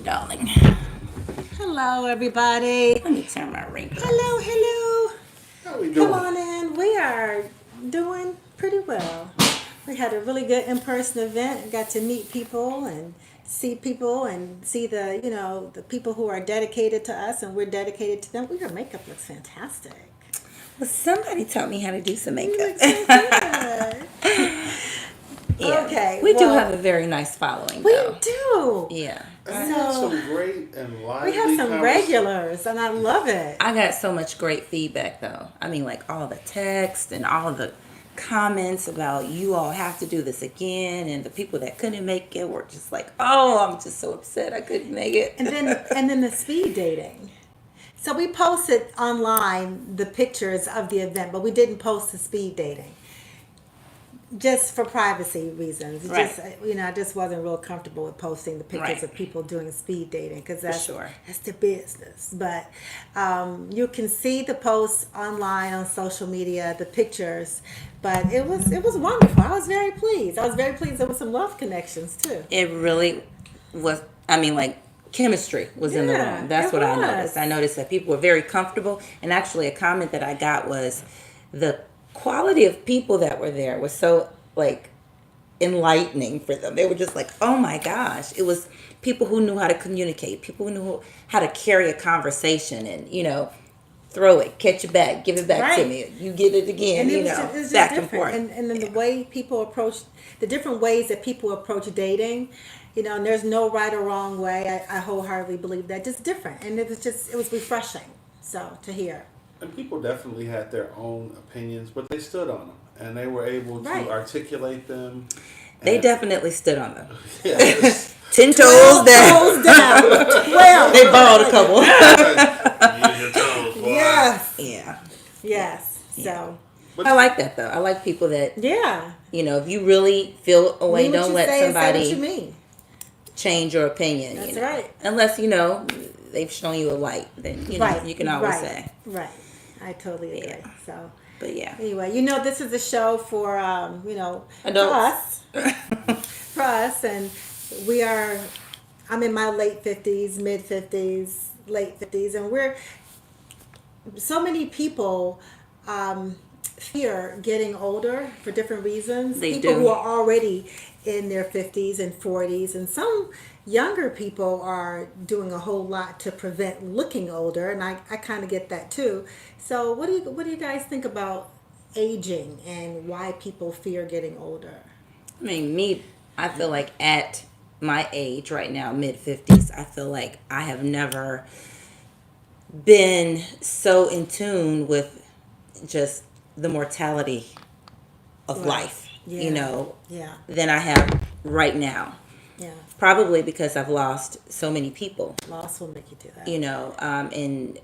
darling. Hello, everybody. Let me turn my radio. Hello. How we Come doing? on in. We are doing pretty well. We had a really good in-person event. Got to meet people and see the people who are dedicated to us and we're dedicated to them. Your makeup looks fantastic. Well, somebody taught me how to do some You makeup. look so good. Yeah. Okay, We do well, have a very nice following, We though. do. Yeah. And we had some great and lively We have some conversations. regulars, and I love it. I got so much great feedback, though. I mean, like all the text and all the comments about you all have to do this again, and the people that couldn't make it were just like, oh, I'm just so upset I couldn't make it. And then the speed dating. So we posted online the pictures of the event, but we didn't post the speed dating. Just for privacy reasons. Right. I just wasn't real comfortable with posting the pictures Right. of people doing speed dating because that's sure. that's the business. But you can see the posts online on social media, the pictures. But it was wonderful. I was very pleased. There was some love connections too. It really was, I mean, like, chemistry was in the Yeah, room. That's it what I was. noticed. I noticed that people were very comfortable. And actually, a comment that I got was the quality of people that were there was so, like, enlightening for them. They were just like, oh my gosh. It was people who knew how to communicate, people who knew how to carry a conversation and, throw it, catch it back, give it back to Right. me. You get it again, And it was just back and different. forth. And then the way people approach, the different ways that people approach dating, and there's no right or wrong way. I wholeheartedly believe that. Just different. And it was refreshing. So to hear. And people definitely had their own opinions, but they stood on them. And they were able to Right. articulate them. They And- definitely stood on them. Yes. 10 toes down. Toes down. Well, They borrowed a couple. Use your toes, boy. yes. Yeah. Yes. So, I like that, though. I like people that, yeah. if you really feel a way, Mean what don't you let say and say what you somebody mean. change your opinion. That's you know. right. Unless, they've shown you a light, then, Right. you can always right. say. Right. I totally agree. Yeah. So. But yeah. Anyway, this is a show for Adults. for us, and I'm in my late 50s, mid 50s, late 50s, and so many people fear getting older for different reasons. They People do. who are already in their 50s and 40s, and some younger people are doing a whole lot to prevent looking older, and I kind of get that too. So what do you guys think about aging and why people fear getting older? I mean, I feel like at my age right now, mid 50s, I feel like I have never been so in tune with just the mortality of Right. life, Yeah. than I have right now. Yeah. Probably because I've lost so many people, Loss will make you do that. and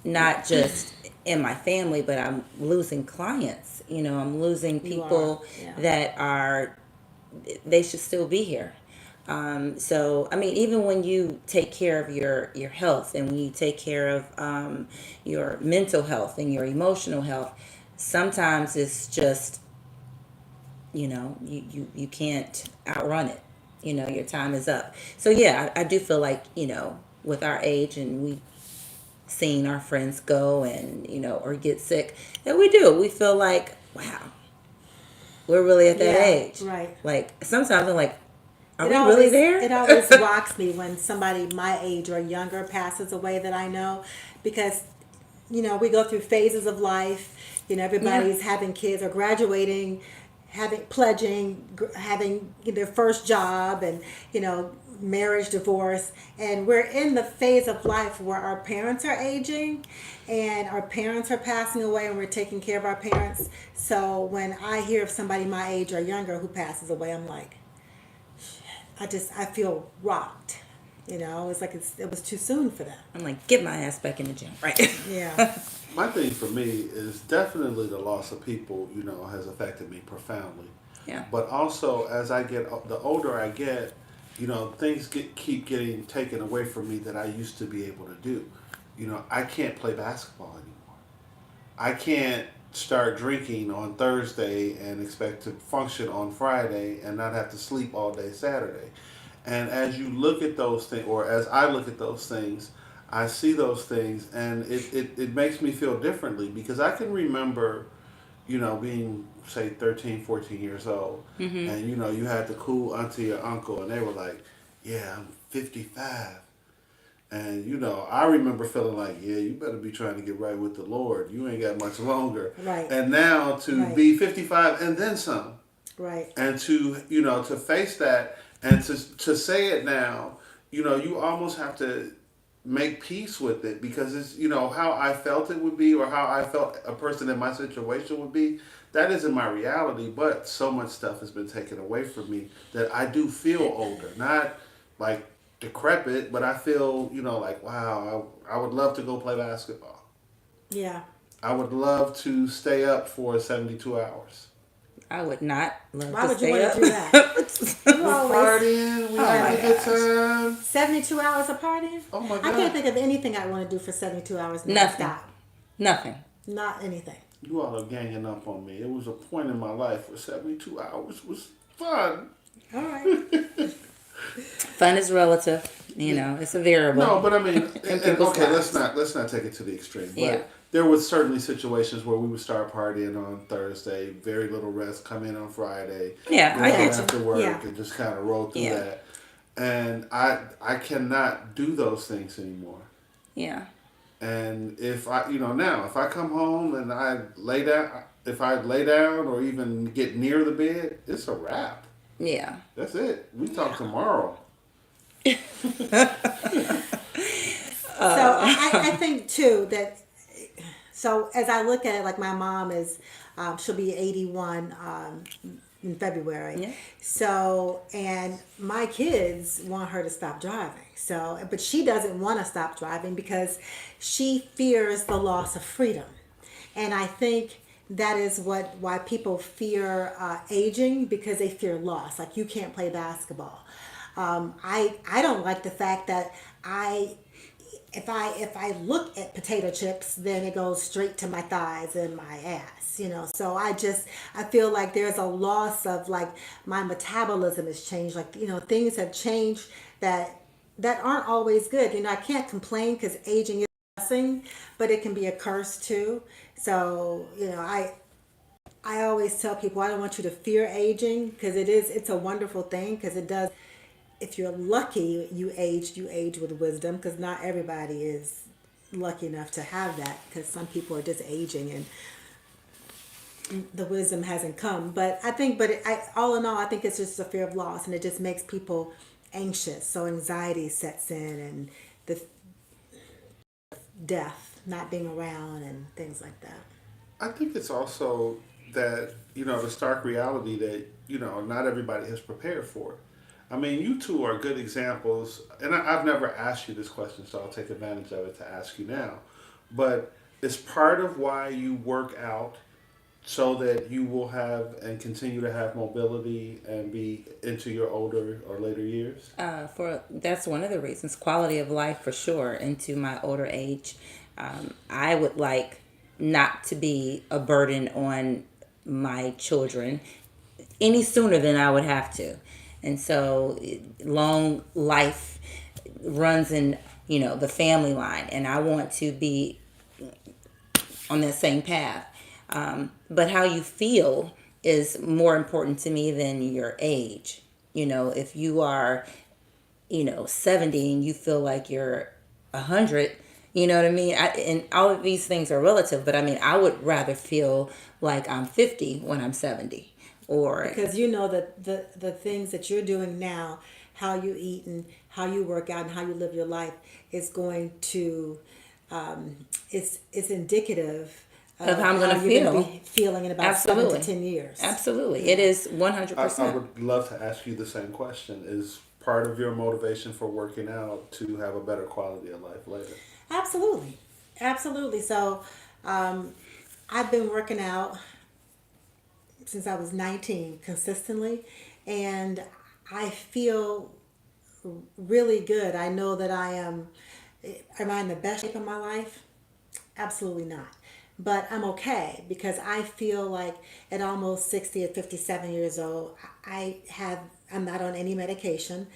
not just in my family, but I'm losing clients. I'm losing people yeah. that they should still be here. So, I mean, even when you take care of your health and when you take care of your mental health and your emotional health, sometimes it's just, you can't outrun it. Your time is up. So, yeah, I do feel like, with our age and we seen our friends go and, or get sick, that we feel like, wow, we're really at that Yeah, age. right. Like, sometimes I'm like, are we always, really there? It always rocks me when somebody my age or younger passes away that I know, because we go through phases of life. Everybody's having kids or graduating, pledging, having their first job, and marriage, divorce, and we're in the phase of life where our parents are aging and our parents are passing away and we're taking care of our parents. So when I hear of somebody my age or younger who passes away, I'm like, I feel rocked. It's like it was too soon for them. I'm like, get my ass back in the gym. Right. Yeah. My thing for me is definitely the loss of people, has affected me profoundly. Yeah. But also, as the older I get, things keep getting taken away from me that I used to be able to do. I can't play basketball anymore. I can't start drinking on Thursday and expect to function on Friday and not have to sleep all day Saturday. And as you look at those things, or as I look at those things, I see those things, and it makes me feel differently because I can remember, being, say, 13, 14 years old, Mm-hmm. and, you had the cool auntie or uncle, and they were like, yeah, I'm 55. And, I remember feeling like, yeah, you better be trying to get right with the Lord. You ain't got much longer. Right. And now to Right. be 55 and then some, Right. and to face that, and to say it now, you almost have to make peace with it, because it's, how I felt it would be, or how I felt a person in my situation would be. That isn't my reality, but so much stuff has been taken away from me that I do feel older, not like decrepit, but I feel, like, wow, I would love to go play basketball. Yeah. I would love to stay up for 72 hours. I would not love Why to would you stay want up. to do that? You We're always partying, we having a good gosh. time. 72 hours of partying? Oh my I can't God. think of anything I want to do for 72 hours Nothing. nonstop. Nothing. Not anything. You all are ganging up on me. It was a point in my life where 72 hours was fun. All right. Fun is relative. It's a variable. No, but I mean, and people's okay, lives. let's not take it to the extreme. But Yeah. there was certainly situations where we would start partying on Thursday, very little rest, come in on Friday, Yeah, go I home get you. after work, Yeah. and just kind of roll through Yeah. that. And I cannot do those things anymore. Yeah. And if I, now if I come home and if I lay down or even get near the bed, it's a wrap. Yeah. That's it. We talk tomorrow. So I think too that, so as I look at it, like my mom is, she'll be 81 in February. Yeah. So, and my kids want her to stop driving. So, but she doesn't want to stop driving because she fears the loss of freedom. And I think that is why people fear aging, because they fear loss. Like, you can't play basketball. I don't like the fact that if I look at potato chips, then it goes straight to my thighs and my ass. So I feel like there's a loss of, like, my metabolism has changed. Like, things have changed that aren't always good. I can't complain because aging is a blessing, but it can be a curse too. So, I always tell people, I don't want you to fear aging, because it's a wonderful thing, because it does. If you're lucky, you age with wisdom, because not everybody is lucky enough to have that, because some people are just aging and the wisdom hasn't come. But I think, all in all, I think it's just a fear of loss, and it just makes people anxious. So anxiety sets in, and the death, not being around, and things like that. I think it's also that, the stark reality that, not everybody has prepared for it. I mean, you two are good examples, and I've never asked you this question, so I'll take advantage of it to ask you now. But it's part of why you work out, so that you will have and continue to have mobility and be into your older or later years? That's one of the reasons. Quality of life, for sure, into my older age. I would like not to be a burden on my children any sooner than I would have to. And so long life runs in, the family line, and I want to be on that same path. But how you feel is more important to me than your age. If you are, 70 and you feel like you're 100, you know what I mean? And all of these things are relative, but I mean, I would rather feel like I'm 50 when I'm 70. Or Because that the things that you're doing now, how you eat and how you work out and how you live your life, is going to it's indicative of how I'm going to you're feel. be feeling in about Absolutely. 7 to 10 years. Absolutely. It is I 100%. would love to ask you the same question. Is part of your motivation for working out to have a better quality of life later? Absolutely. Absolutely. So I've been working out since I was 19 consistently, and I feel really good. I know that am I in the best shape of my life? Absolutely not. But I'm okay, because I feel like at almost 60, at 57 years old, I'm not on any medication.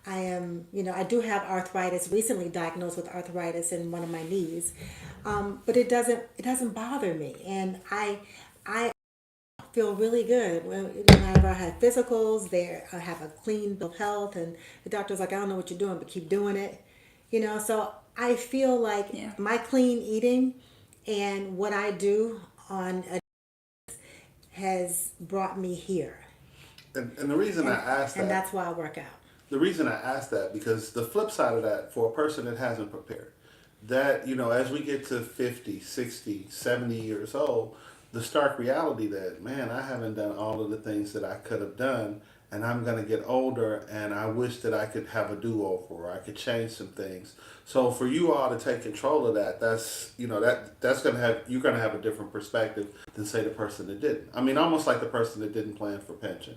I am, I do have arthritis, recently diagnosed with arthritis in one of my knees. But it doesn't bother me. And I feel really good. Whenever I have physicals, I have a clean bill of health, and the doctor's like, I don't know what you're doing, but keep doing it. So I feel like Yeah. my clean eating and what I do on a has brought me here. And the reason I asked And that, that's why I work out. the reason I asked that, because the flip side of that, for a person that hasn't prepared, that, as we get to 50, 60, 70 years old, the stark reality that, man, I haven't done all of the things that I could have done, and I'm going to get older, and I wish that I could have a do-over, or I could change some things. So for you all to take control of that, that's going to have, you're going to have a different perspective than, say, the person that didn't. I mean, almost like the person that didn't plan for pension.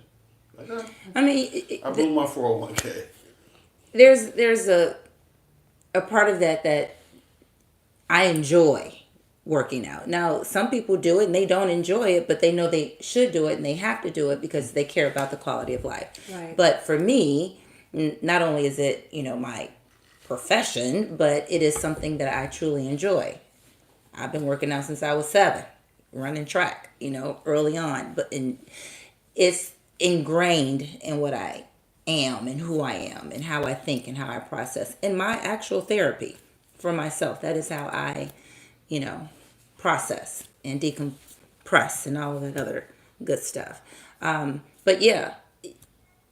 Like, I mean, I blew my 401k. there's a part of that I enjoy working out. Now, some people do it and they don't enjoy it, but they know they should do it and they have to do it because they care about the quality of life. Right. But for me, not only is it, my profession, but it is something that I truly enjoy. I've been working out since I was 7, running track, early on, it's ingrained in what I am and who I am and how I think and how I process. In my actual therapy for myself, that is how I, process and decompress and all of that other good stuff. But yeah,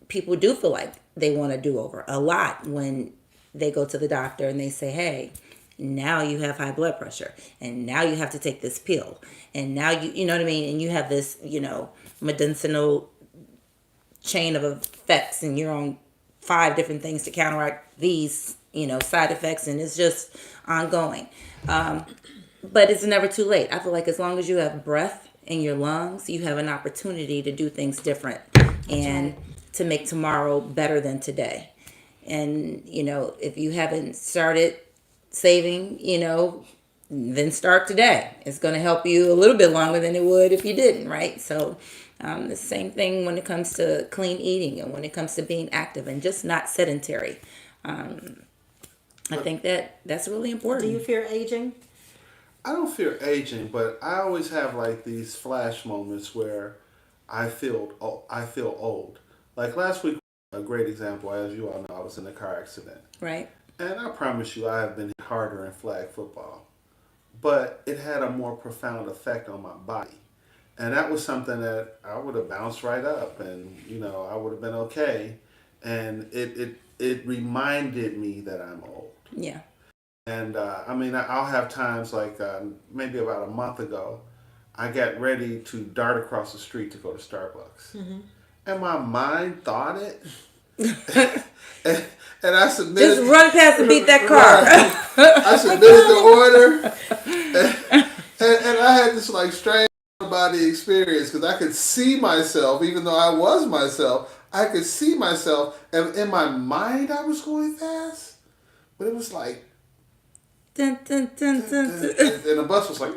people do feel like they want to do over a lot when they go to the doctor and they say, hey, now you have high blood pressure and now you have to take this pill and now you know what I mean, and you have this medicinal chain of effects and you're on 5 different things to counteract these side effects, and it's just ongoing. But it's never too late. I feel like as long as you have breath in your lungs, you have an opportunity to do things different and to make tomorrow better than today. And if you haven't started saving, then start today. It's going to help you a little bit longer than it would if you didn't, right? So the same thing when it comes to clean eating and when it comes to being active and just not sedentary. I think that's really important. Do you fear aging? I don't fear aging, but I always have like these flash moments where I feel old. Like last week, a great example, as you all know, I was in a car accident. Right. And I promise you, I have been harder in flag football. But it had a more profound effect on my body. And that was something that I would have bounced right up and, I would have been okay. And it reminded me that I'm old. Yeah. And I'll have times like maybe about a month ago, I got ready to dart across the street to go to Starbucks. Mm-hmm. And my mind thought it. and I submitted. Just run past and beat that car. I submitted the order. And I had this like strange body experience because I could see myself, even though I was myself, I could see myself. And in my mind, I was going fast. But it was like, dun, dun, dun, dun, dun. And the bus was like,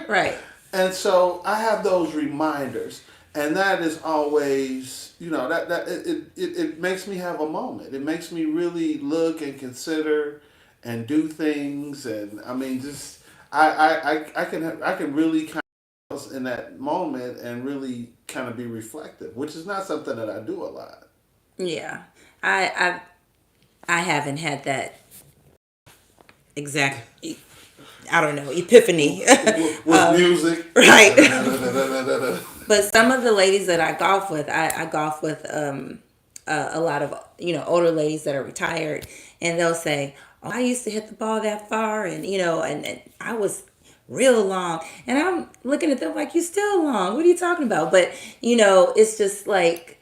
right. And so I have those reminders, and that is always, it makes me have a moment. It makes me really look and consider and do things, and just I can really kind of in that moment and really kind of be reflective, which is not something that I do a lot. Yeah, I haven't had that exact, I don't know, epiphany. with music. Right. But some of the ladies that I golf with, I golf with a lot of, older ladies that are retired. And they'll say, oh, I used to hit the ball that far. And, and I was real long. And I'm looking at them like, you're still long. What are you talking about? But, it's just like,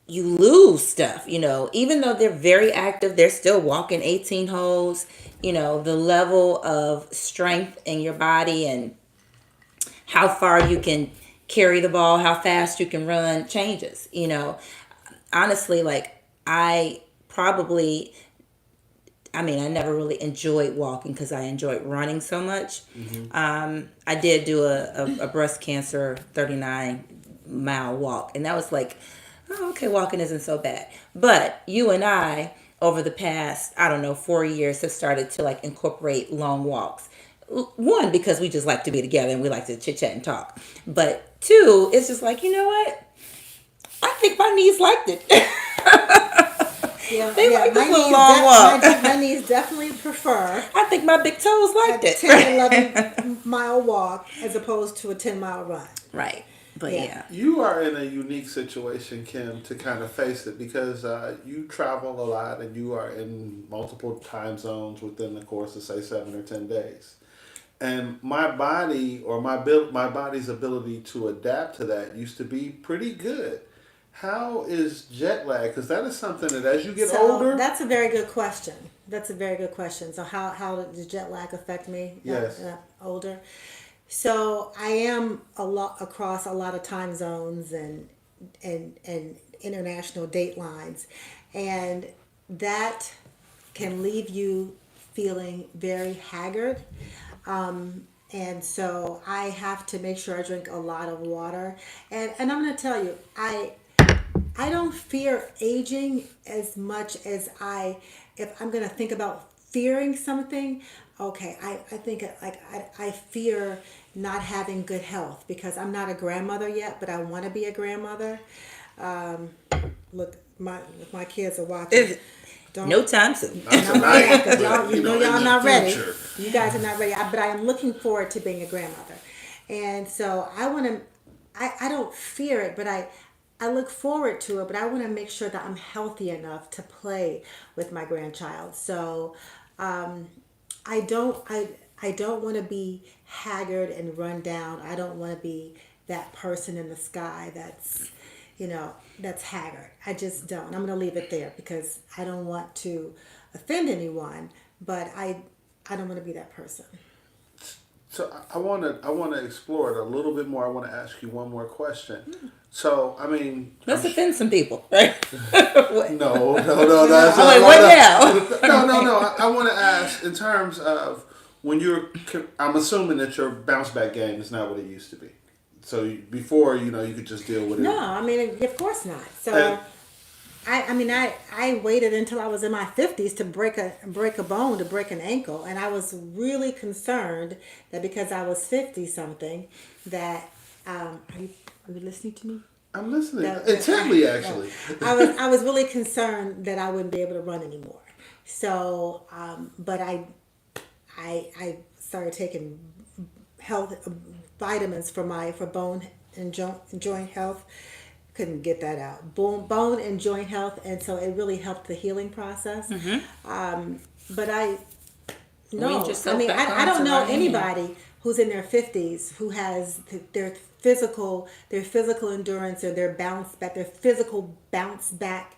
you lose stuff, even though they're very active, they're still walking 18 holes, the level of strength in your body and how far you can carry the ball, how fast you can run changes, honestly, like I never really enjoyed walking because I enjoyed running so much. Mm-hmm. I did do a breast cancer 39-mile walk, and that was like oh, okay, walking isn't so bad. But you and I, over the past, I don't know, 4 years, have started to like incorporate long walks. One, because we just like to be together and we like to chit chat and talk. But two, it's just like, you know what? I think my knees liked it. Yeah, They yeah. like My this little knees, long walk. my knees definitely prefer I think my big toes a liked it. 10, 11 mile walk as opposed to a 10 mile run. Right. But Yeah. yeah. You are in a unique situation, Kim, to kind of face it because you travel a lot and you are in multiple time zones within the course of say 7 or 10 days. And my body or my body's ability to adapt to that used to be pretty good. How is jet lag? Because that is something that as you get So older, that's a very good question. That's a very good question. So how does jet lag affect me? Yes. Older. So I am a lot across a lot of time zones and international date lines, and that can leave you feeling very haggard. And so I have to make sure I drink a lot of water. And I'm going to tell you, I don't fear aging as much as if I'm going to think about fearing something, okay, I think I fear not having good health because I'm not a grandmother yet, but I want to be a grandmother. Um, Look, my kids are watching. If- Don't, No time soon. not don't tonight, react, 'cause but, y'all, you know in y'all the not ready. future. You guys are not ready. But I am looking forward to being a grandmother, and so I want to. I don't fear it, but I look forward to it. But I want to make sure that I'm healthy enough to play with my grandchild. So I don't want to be haggard and run down. I don't want to be that person in the sky that's haggard. I just don't. I'm going to leave it there because I don't want to offend anyone, but I don't want to be that person. So I want to explore it a little bit more. I want to ask you one more question. So I mean, Let's offend some people, right? What? no, that's I'm like, what now? no. I want to ask in terms of when you're. I'm assuming that your bounce back game is not what it used to be. So before, you could just deal with it. No, I mean, of course not. So And- I waited until I was in my 50s to break a bone, to break an ankle, and I was really concerned that because I was 50 something that are you listening to me? I'm listening That- intently, that- actually. I was really concerned that I wouldn't be able to run anymore. So, but I started taking health vitamins for bone and joint health. Couldn't get that out. Bone and joint health, and so it really helped the healing process. But no, Weaned yourself I mean, back I on don't to know running. anybody who's in their 50s who has their physical endurance or their physical bounce back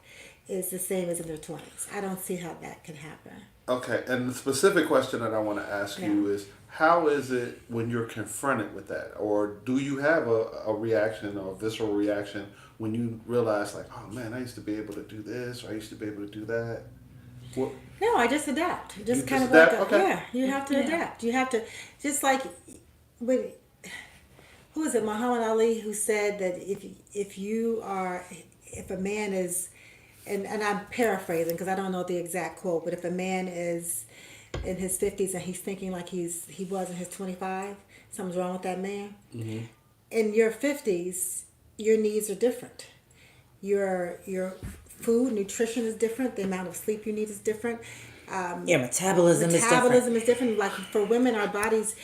is the same as in their 20s. I don't see how that can happen. Okay, and the specific question that I want to ask you is, how is it when you're confronted with that? Or do you have a reaction or a visceral reaction when you realize, like, oh man, I used to be able to do this, or I used to be able to do that? What, No, I just adapt. Just You kind just of like adapt? Okay. yeah, you have to adapt. You have to just like when who is it, Muhammad Ali, who said that if a man is, and I'm paraphrasing because I don't know the exact quote, but if a man is in his 50s and he's thinking like he was in his 25, something's wrong with that man. Mm-hmm. In your 50s, your needs are different. Your food, nutrition is different. The amount of sleep you need is different. Your metabolism is different. Metabolism is different. Like for women, our bodies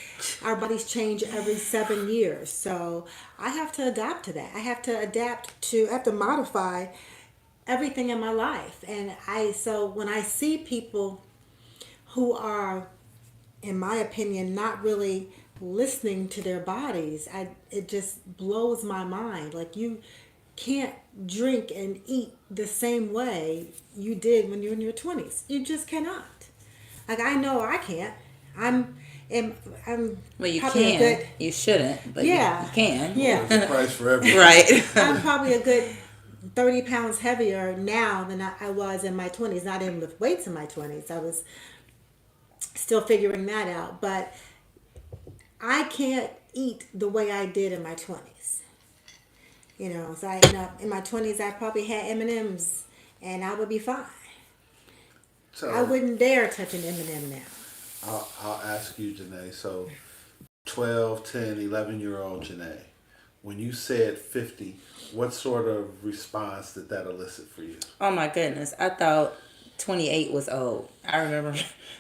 change every 7 years. So I have to adapt to that. I have to modify everything in my life. And so when I see people who are, in my opinion, not really listening to their bodies, it just blows my mind. Like you can't drink and eat the same way you did when you're in your 20s. You just cannot. Like I know I can't. I'm Well, you probably can. a good, You shouldn't, but Yeah. you can. yeah. the price for everything? Right. I'm probably a good 30 pounds heavier now than I was in my 20s. And I didn't lift weights in my 20s. I was still figuring that out. But I can't eat the way I did in my 20s. So in my 20s, I probably had M&Ms, and I would be fine. So I wouldn't dare touch an M&M now. I'll ask you, Janae. So 12, 10, 11-year-old Janae, when you said 50, what sort of response did that elicit for you? Oh my goodness. I thought 28 was old. I remember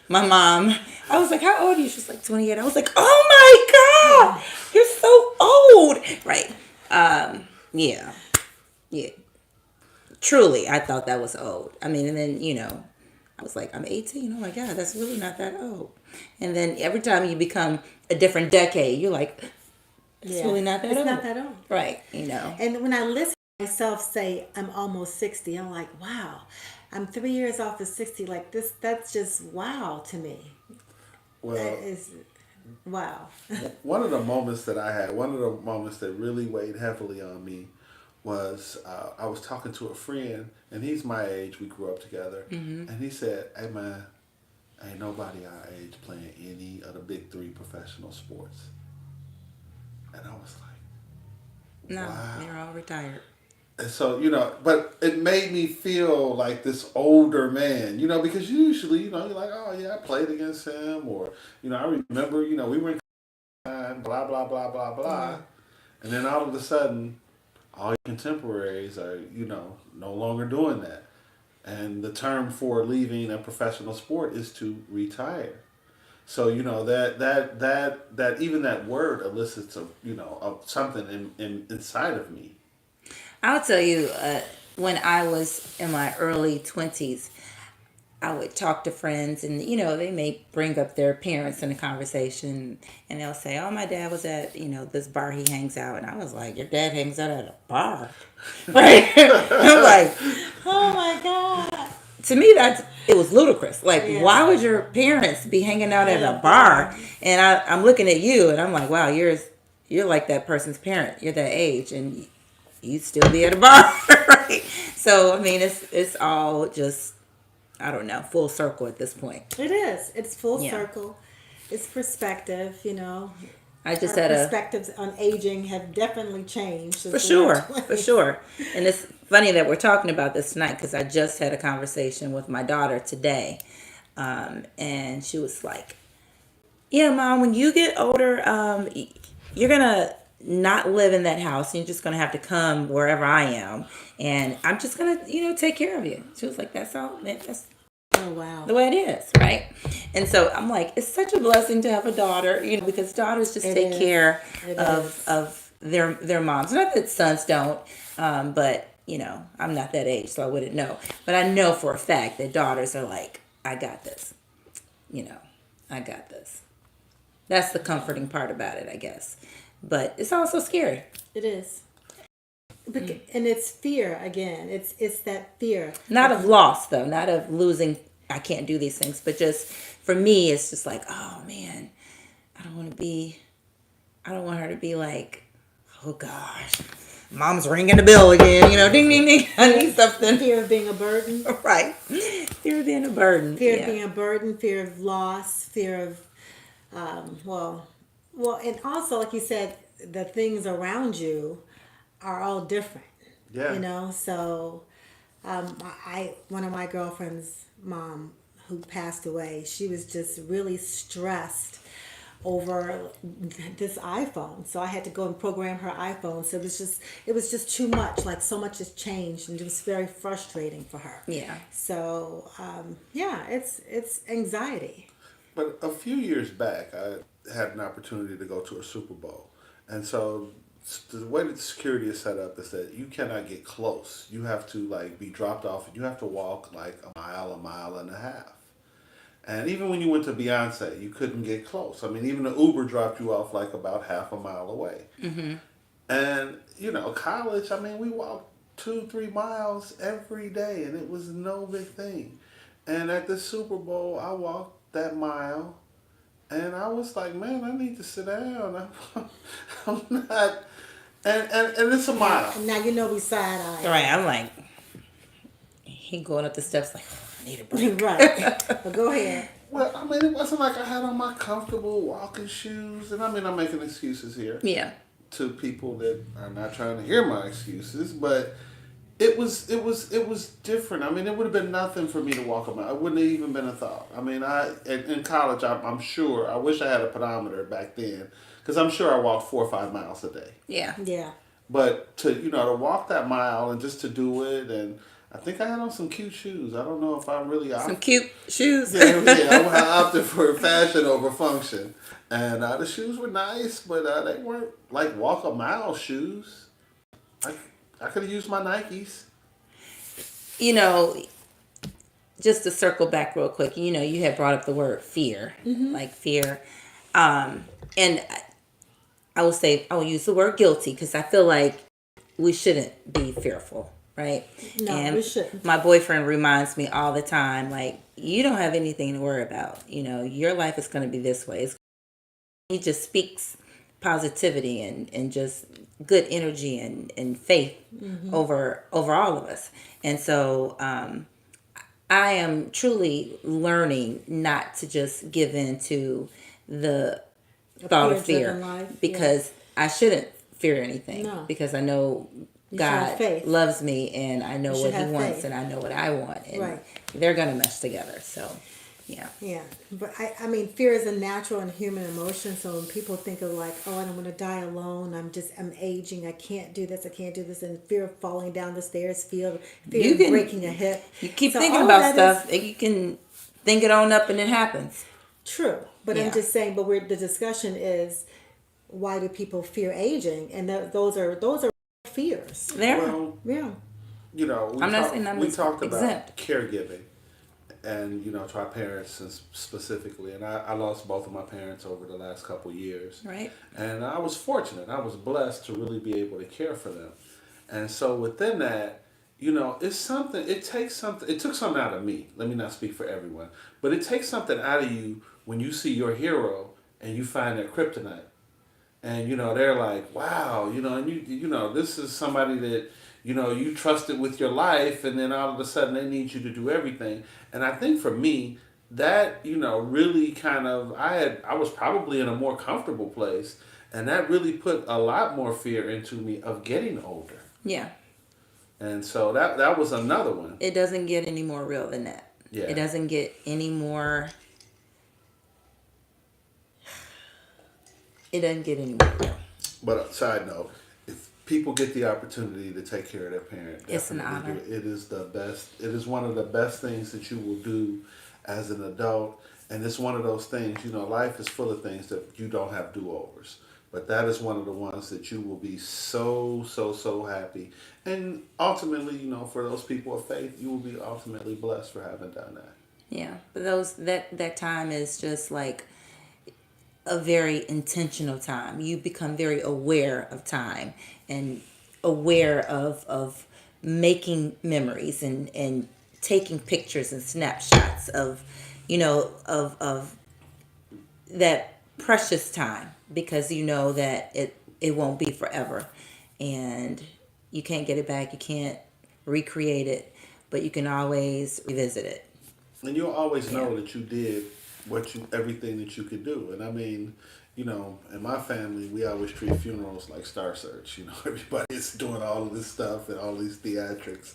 my mom, I was like, how old are you? She's like 28. I was like, oh my God, you're so old. Right. Yeah. Yeah. Truly, I thought that was old. I mean, and then, I was like, I'm 18. Oh my God, that's really not that old. And then every time you become a different decade, you're like, it's really not that old. It's not that old. Right. And when I listen to myself say I'm almost 60, I'm like, wow, I'm 3 years off of 60. Like this, that's just wow to me. Well, That is wow. one of the moments that really weighed heavily on me was I was talking to a friend, and he's my age. We grew up together, and he said, "Hey man, ain't nobody our age playing any of the big three professional sports." And I was like, No, wow. they're all retired. And so, but it made me feel like this older man, because usually, you're like, oh yeah, I played against him, or, I remember, we were in time, blah, blah, blah, blah, blah. Yeah. And then all of a sudden, all your contemporaries are, no longer doing that. And the term for leaving a professional sport is to retire. So, that even that word elicits of something inside of me. I'll tell you, when I was in my early 20s, I would talk to friends, and they may bring up their parents in a conversation, and they'll say, "Oh, my dad was at this bar he hangs out," and I was like, "Your dad hangs out at a bar?" Right? I'm like, "Oh my God!" To me, it was ludicrous. Like, why would your parents be hanging out at a bar? And I'm looking at you, and I'm like, "Wow, you're like that person's parent. You're that age, and you still be at a bar." Right? So I mean, it's all just, I don't know, full circle at this point. It is. It's full circle. It's perspective, I just Our had perspectives on aging have definitely changed. for sure. And it's funny that we're talking about this tonight, because I just had a conversation with my daughter today, and she was like, "Yeah, Mom, when you get older, you're gonna not live in that house. You're just gonna have to come wherever I am, and I'm just gonna, take care of you." She was like, "That's all. That's Oh, wow. the way it is, right?" And so I'm like, it's such a blessing to have a daughter, because daughters just take care of their moms. Not that sons don't, but I'm not that age, so I wouldn't know. But I know for a fact that daughters are like, I got this. I got this. That's the comforting part about it, I guess. But it's also scary. It is. And it's fear again. It's that fear. Not of loss, though. Not of losing, I can't do these things. But just, for me, it's just like, oh, man, I don't want her to be like, oh, gosh, Mom's ringing the bell again. Ding, ding, ding. I need something. Fear of being a burden. Right. Fear of being a burden. Fear of being a burden. Fear of loss. Fear of, well, and also, like you said, the things around you are all different. Yeah. So one of my girlfriend's mom who passed away, she was just really stressed over this iPhone. So I had to go and program her iPhone. So it was just too much. Like, so much has changed, and it was very frustrating for her. Yeah. So it's anxiety. But a few years back, I had an opportunity to go to a Super Bowl. And so the way that the security is set up is that you cannot get close. You have to be dropped off, and you have to walk like a mile and a half. And even when you went to Beyonce, you couldn't get close. I mean, even the Uber dropped you off like about half a mile away. Mm-hmm. And, college, I mean, we walked 2-3 miles every day, and it was no big thing. And at the Super Bowl, I walked that mile, and I was like, man, I need to sit down. I'm not, and it's a mile. And now we side-eye. Right. I'm like, he going up the steps like, I need a break. Right. But go ahead. Well, I mean, it wasn't like I had on my comfortable walking shoes, and I mean, I'm making excuses here. Yeah. to people that are not trying to hear my excuses, but it was different. I mean, it would have been nothing for me to walk a mile. It wouldn't have even been a thought. I mean, in college, I'm sure. I wish I had a pedometer back then, because I'm sure I walked 4 or 5 miles a day. Yeah. Yeah. But to walk that mile and just to do it, and I think I had on some cute shoes. I don't know if I really Some opted. cute shoes. Yeah, I opted for fashion over function, and the shoes were nice, but they weren't like walk a mile shoes. I I could have used my Nikes. You know, just to circle back real quick, you had brought up the word fear, like fear. And I will say, I will use the word guilty because I feel like we shouldn't be fearful, right? No, And we shouldn't. my boyfriend reminds me all the time, like, you don't have anything to worry about. Your life is going to be this way. He just speaks positivity and just good energy and faith over all of us. And so I am truly learning not to just give in to the thought of fear, fear-driven life, because I shouldn't fear anything, No. because I know You should have God faith. loves me and I know You what should he have wants faith. and I know what I want, and Right. they're going to mesh together. So, yeah. Yeah, but I mean, fear is a natural and human emotion. So when people think of like, oh, I don't want to die alone. I'm aging. I can't do this. I can't do this. And fear of falling down the stairs. Fear You of can- breaking a hip. You keep So thinking all about that is stuff, and you can think it on up and it happens. true, but Yeah. I'm just saying. But the discussion is, why do people fear aging? And those are fears. There. Well, Yeah. we I'm not talk- saying I'm we talked about exempt. caregiving, and to our parents specifically, and I lost both of my parents over the last couple of years, Right. and I was fortunate. I was blessed to really be able to care for them, and so within that, it's something. It takes something. It took something out of me. Let me not speak for everyone, but it takes something out of you when you see your hero and you find their kryptonite. And they're like, wow, and this is somebody that you trusted with your life, and then all of a sudden they need you to do everything. And I think for me, that really kind of, I was probably in a more comfortable place, and that really put a lot more fear into me of getting older. Yeah. And so that was another one. It doesn't get any more real than that. Yeah. It doesn't get any more. It doesn't get any more real. But side note, if people get the opportunity to take care of their parent, It's an definitely honor. do it. It is the best. It is one of the best things that you will do as an adult, and it's one of those things. Life is full of things that you don't have do-overs, but that is one of the ones that you will be so happy, and ultimately, for those people of faith, you will be ultimately blessed for having done that. Yeah. But that time is just like a very intentional time. You become very aware of time and aware of making memories and taking pictures and snapshots of of that precious time, because you know that it won't be forever, and you can't get it back. You can't recreate it, but you can always revisit it. And you'll always know that you did everything that you could do. And I mean, in my family, we always treat funerals like Star Search. Everybody's doing all of this stuff and all these theatrics.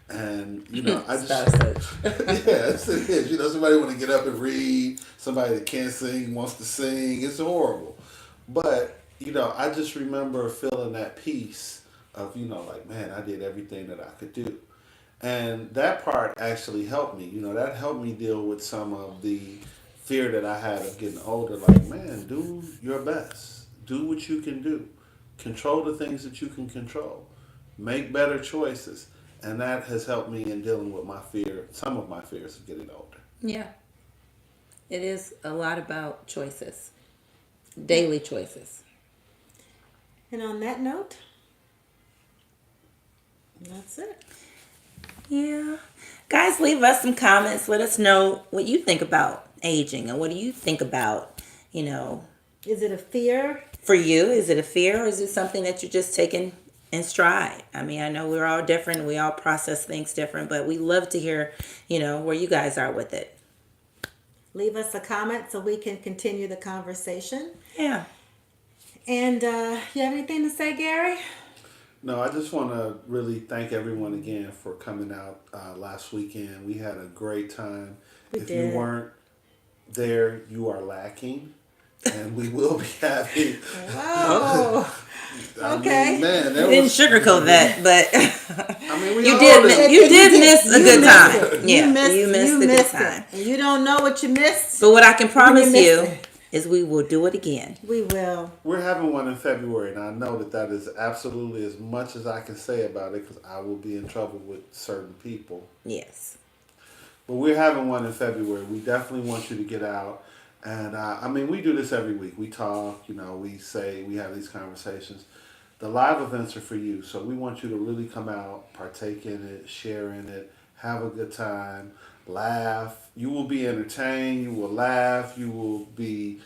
And, I just... Star Search. Yes, it is. Somebody want to get up and read. Somebody that can't sing wants to sing. It's horrible. But, I just remember feeling that peace of, like, man, I did everything that I could do. And that part actually helped me. That helped me deal with some of the fear that I had of getting older. Like, man, do your best. Do what you can do. Control the things that you can control. Make better choices. And that has helped me in dealing with some of my fears of getting older. Yeah. It is a lot about choices. Daily choices. And on that note, that's it. Yeah. Guys, leave us some comments. Let us know what you think about aging, and what do you think about, Is it a fear? for you. Is it a fear, or is it something that you're just taking in stride? I mean, I know we're all different. We all process things different, but we love to hear, where you guys are with it. Leave us a comment so we can continue the conversation. Yeah. And you have anything to say, Gary? No, I just want to really thank everyone again for coming out last weekend. We had a great time. We If did. you weren't there, you are lacking. And we will be having. Oh, I okay. mean, man, You that didn't was. sugarcoat that, but I mean, we you all did. did. You did miss a You good missed time. it. Yeah, you missed a good time. it. And you don't know what you missed. But what I can promise missed you it. is we will do it again. We will. We're having one in February, and I know that is absolutely as much as I can say about it because I will be in trouble with certain people. Yes. But we're having one in February. We definitely want you to get out. And I mean, we do this every week. We talk, we say, we have these conversations. The live events are for you. So we want you to really come out, partake in it, share in it, have a good time, laugh. You will be entertained. You will laugh. You will be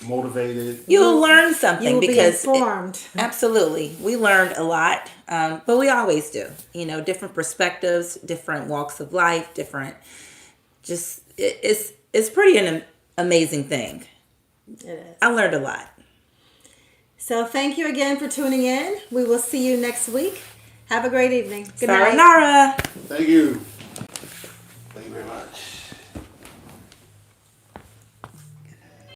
motivated. You'll learn something You will be because informed. absolutely, we learned a lot, but we always do. Different perspectives, different walks of life, different. It's pretty an amazing thing. It is. I learned a lot. So thank you again for tuning in. We will see you next week. Have a great evening. Good night. Sayonara. Thank you.